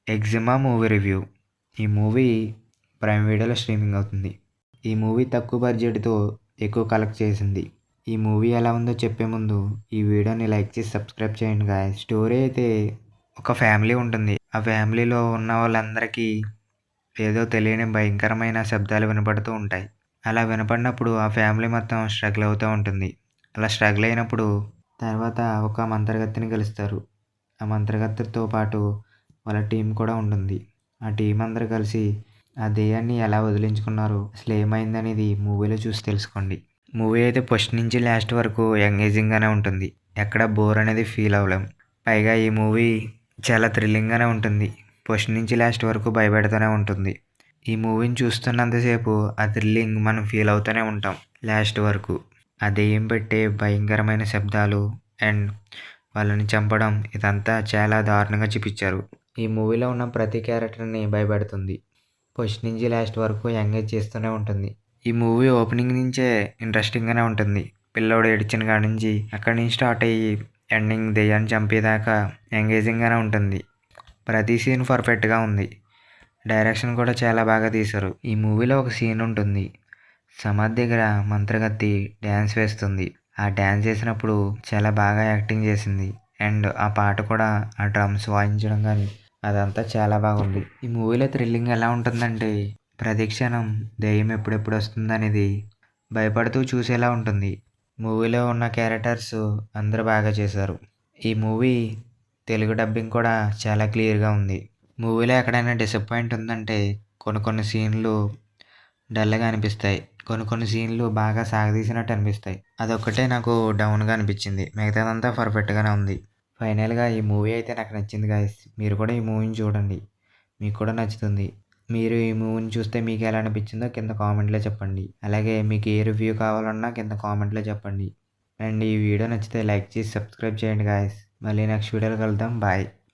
Eczema movie review. ఈ movie prime వీడియోలో streaming అవుతుంది. ఈ మూవీ తక్కువ బడ్జెట్తో ఎక్కువ కలెక్ట్ చేసింది. ఈ మూవీ ఎలా ఉందో చెప్పే ముందు ఈ వీడియోని లైక్ చేసి సబ్స్క్రైబ్ చేయండి గాయ్స్. స్టోరీ అయితే ఒక ఫ్యామిలీ ఉంటుంది. ఆ ఫ్యామిలీలో ఉన్న వాళ్ళందరికీ ఏదో తెలియని భయంకరమైన శబ్దాలు వినపడుతూ ఉంటాయి. అలా వినపడినప్పుడు ఆ ఫ్యామిలీ మొత్తం స్ట్రగుల్ అవుతూ ఉంటుంది. అలా స్ట్రగుల్ అయినప్పుడు తర్వాత ఒక మంత్రగత్తెని కలుస్తారు. ఆ మంత్రగత్తెతో పాటు వాళ్ళ టీం కూడా ఉంటుంది. ఆ టీం అందరూ కలిసి ఆ దెయ్యాన్ని ఎలా వదిలించుకున్నారు, అసలు ఏమైందనేది మూవీలో చూసి తెలుసుకోండి. మూవీ అయితే ఫస్ట్ నుంచి లాస్ట్ వరకు ఎంగేజింగ్గానే ఉంటుంది. ఎక్కడ బోర్ అనేది ఫీల్ అవ్వలేం. పైగా ఈ మూవీ చాలా థ్రిల్లింగ్గానే ఉంటుంది. ఫస్ట్ నుంచి లాస్ట్ వరకు భయపెడుతూనే ఉంటుంది. ఈ మూవీని చూస్తున్నంతసేపు ఆ థ్రిల్లింగ్ మనం ఫీల్ అవుతూనే ఉంటాం లాస్ట్ వరకు. ఆ దెయ్యం పెట్టే భయంకరమైన శబ్దాలు అండ్ వాళ్ళని చంపడం ఇదంతా చాలా దారుణంగా చూపించారు. ఈ మూవీలో ఉన్న ప్రతి క్యారెక్టర్ని భయపెడుతుంది. ఫస్ట్ నుంచి లాస్ట్ వరకు ఎంగేజ్ చేస్తూనే ఉంటుంది. ఈ మూవీ ఓపెనింగ్ నుంచే ఇంట్రెస్టింగ్గానే ఉంటుంది. పిల్లోడు ఏడ్చిన కాడి నుంచి అక్కడి నుంచి స్టార్ట్ అయ్యి ఎండింగ్ దెయ్యాన్ని చంపేదాకా ఎంగేజింగ్గానే ఉంటుంది. ప్రతి సీన్ పర్ఫెక్ట్గా ఉంది. డైరెక్షన్ కూడా చాలా బాగా తీశారు. ఈ మూవీలో ఒక సీన్ ఉంటుంది. సమాధి దగ్గర మంత్రగత్తి డ్యాన్స్ వేస్తుంది. ఆ డ్యాన్స్ చేసినప్పుడు చాలా బాగా యాక్టింగ్ చేసింది. అండ్ ఆ పాట కూడా ఆ డ్రమ్స్ వాయించడం కానీ అదంతా చాలా బాగుంది. ఈ మూవీలో థ్రిల్లింగ్ ఎలా ఉంటుందంటే ప్రతి క్షణం దెయ్యం ఎప్పుడెప్పుడు వస్తుంది అనేది భయపడుతూ చూసేలా ఉంటుంది. మూవీలో ఉన్న క్యారెక్టర్స్ అందరూ బాగా చేశారు. ఈ మూవీ తెలుగు డబ్బింగ్ కూడా చాలా క్లియర్గా ఉంది. మూవీలో ఎక్కడైనా డిసప్పాయింట్ ఉందంటే కొన్ని సీన్లు డల్గా అనిపిస్తాయి. కొన్ని సీన్లు బాగా సాగదీసినట్టు అనిపిస్తాయి. అదొక్కటే నాకు డౌన్గా అనిపించింది. మిగతాదంతా పర్ఫెక్ట్గానే ఉంది. ఫైనల్గా ఈ మూవీ అయితే నాకు నచ్చింది గాయ్స్. మీరు కూడా ఈ మూవీని చూడండి, మీకు కూడా నచ్చుతుంది. మీరు ఈ మూవీని చూస్తే మీకు ఎలా అనిపించిందో కింద కామెంట్లో చెప్పండి. అలాగే మీకు ఏ రివ్యూ కావాలన్నా కింద కామెంట్లో చెప్పండి. అండ్ ఈ వీడియో నచ్చితే లైక్ చేసి సబ్స్క్రైబ్ చేయండి గాయ్స్. మళ్ళీ నెక్స్ట్ వీడియోలో కలుద్దాం. బాయ్.